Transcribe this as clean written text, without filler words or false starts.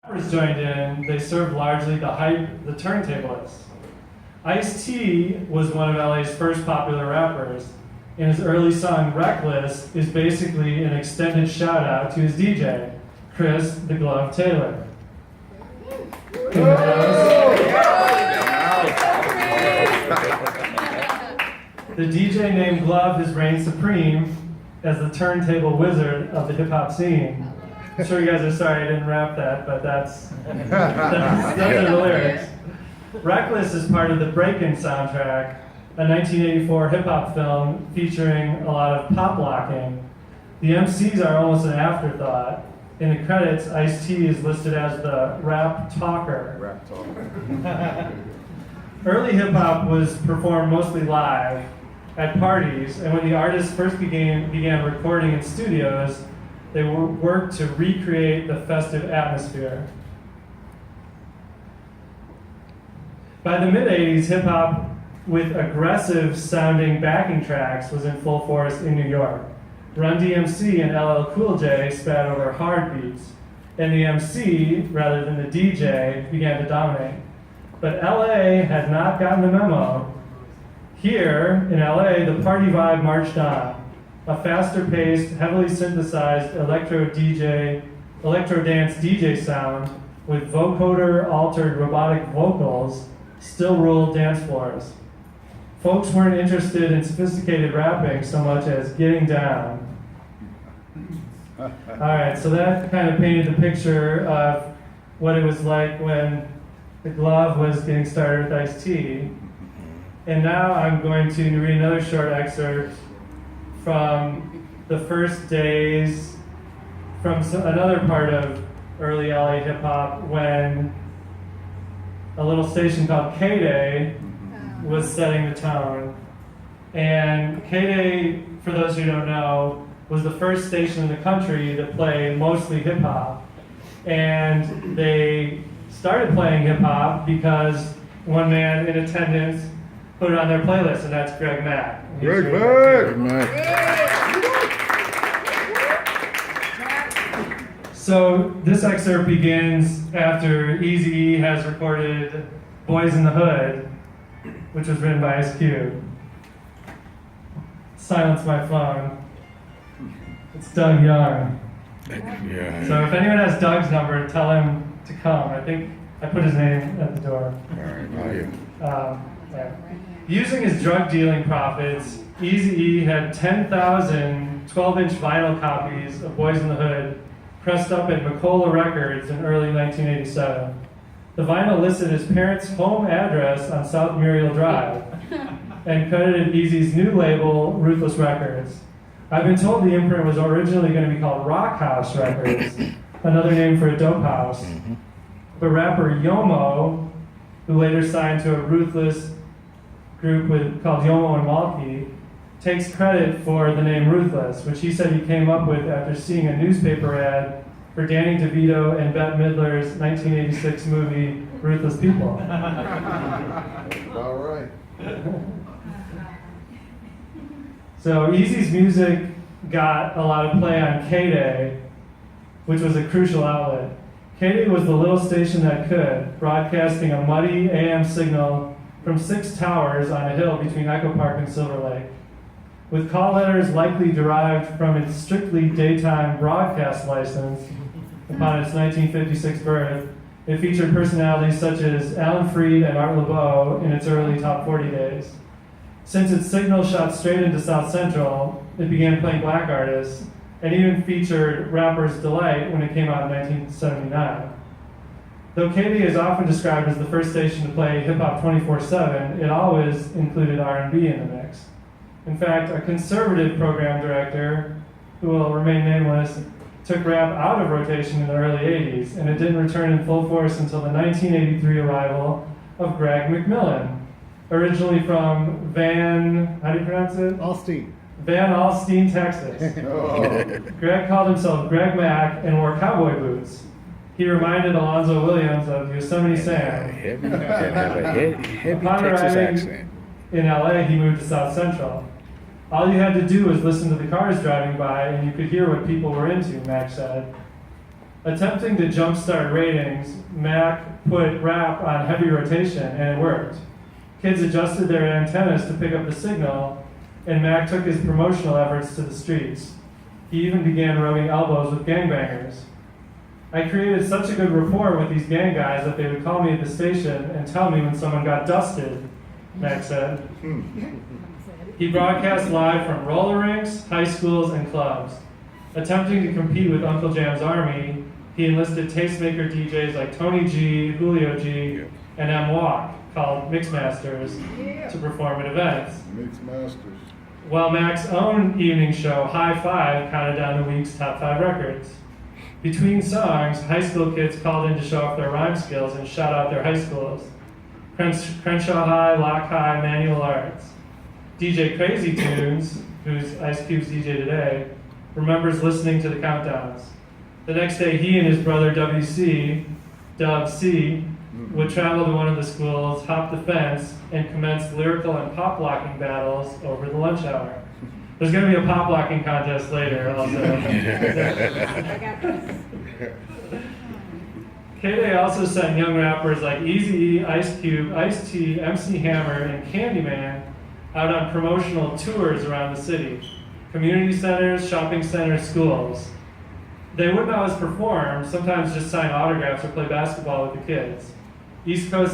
rappers joined in, they served largely the hype the turntablists. Ice-T was one of LA's first popular rappers, and his early song Reckless is basically an extended shout out to his DJ, Chris the Glove Taylor. The DJ named Glove has reigned supreme as the turntable wizard of the hip-hop scene. I'm sure you guys are sorry I didn't rap that, but those are the lyrics. Reckless is part of the Breakin' soundtrack, a 1984 hip-hop film featuring a lot of pop locking. The MCs are almost an afterthought. In the credits, Ice-T is listed as the rap talker. Early hip-hop was performed mostly live at parties, and when the artists first began recording in studios, they worked to recreate the festive atmosphere. By the mid-'80s, hip-hop with aggressive sounding backing tracks was in full force in New York. Run DMC and LL Cool J spat over hard beats, and the MC, rather than the DJ, began to dominate. But LA had not gotten the memo. Here, in LA, the party vibe marched on. A faster-paced, heavily synthesized electro dance DJ sound with vocoder-altered robotic vocals still ruled dance floors. Folks weren't interested in sophisticated rapping so much as getting down. All right, so that kind of painted the picture of what it was like when the Glove was getting started with Ice-T. And now I'm going to read another short excerpt from the first days, from another part of early LA hip hop when a little station called K-Day was setting the tone. And K-Day, for those who don't know, was the first station in the country to play mostly hip hop. And they started playing hip hop because one man in attendance put it on their playlist, and that's Greg Mack. Greg Mack! So this excerpt begins after Eazy-E has recorded Boys in the Hood, which was written by Ice Cube. Silence my phone. It's Doug Young. Yeah. So if anyone has Doug's number, tell him to come. I think I put his name at the door. All right, value. Yeah. Using his drug dealing profits, Eazy-E had 10,000 12-inch vinyl copies of Boys in the Hood pressed up at Macola Records in early 1987. The vinyl listed his parents' home address on South Muriel Drive and credited Eazy's new label, Ruthless Records. I've been told the imprint was originally going to be called Rock House Records, another name for a dope house. But rapper Yomo, who later signed to a Ruthless group called Yomo and Malky, takes credit for the name Ruthless, which he said he came up with after seeing a newspaper ad for Danny DeVito and Bette Midler's 1986 movie Ruthless People. All right. So Eazy's music got a lot of play on K-Day, which was a crucial outlet. K-Day was the little station that could, broadcasting a muddy AM signal from 6 towers on a hill between Echo Park and Silver Lake. With call letters likely derived from its strictly daytime broadcast license upon its 1956 birth, it featured personalities such as Alan Freed and Art LeBeau in its early top 40 days. Since its signal shot straight into South Central, it began playing black artists, and even featured Rapper's Delight when it came out in 1979. Though K-Day is often described as the first station to play hip-hop 24/7, it always included R&B in the mix. In fact, a conservative program director, who will remain nameless, took rap out of rotation in the early 80s, and it didn't return in full force until the 1983 arrival of Greg McMillan, originally from Van Alstyne, Texas. Greg called himself Greg Mack and wore cowboy boots. He reminded Alonzo Williams of Yosemite Sam. Upon arriving in LA, he moved to South Central. All you had to do was listen to the cars driving by and you could hear what people were into, Mack said. Attempting to jumpstart ratings, Mac put rap on heavy rotation, and it worked. Kids adjusted their antennas to pick up the signal, and Mac took his promotional efforts to the streets. He even began rubbing elbows with gangbangers. I created such a good rapport with these gang guys that they would call me at the station and tell me when someone got dusted, Mac said. He broadcast live from roller rinks, high schools, and clubs. Attempting to compete with Uncle Jam's Army, he enlisted tastemaker DJs like Tony G, Julio G, and M Walk, called Mixmasters, to perform at events. Mixmasters. While Mac's own evening show, High Five, counted down the week's top 5 records. Between songs, high school kids called in to show off their rhyme skills and shout out their high schools. Crenshaw High, Locke High, Manual Arts. DJ Crazy Tunes, who's Ice Cube's DJ today, remembers listening to the countdowns. The next day, he and his brother WC, Dub C, would travel to one of the schools, hop the fence, and commence lyrical and pop locking battles over the lunch hour. There's going to be a pop locking contest later, also. K-Day also sent young rappers like Eazy-E, Ice Cube, Ice-T, MC Hammer, and Candyman out on promotional tours around the city. Community centers, shopping centers, schools. They wouldn't always perform, sometimes just sign autographs or play basketball with the kids. East Coast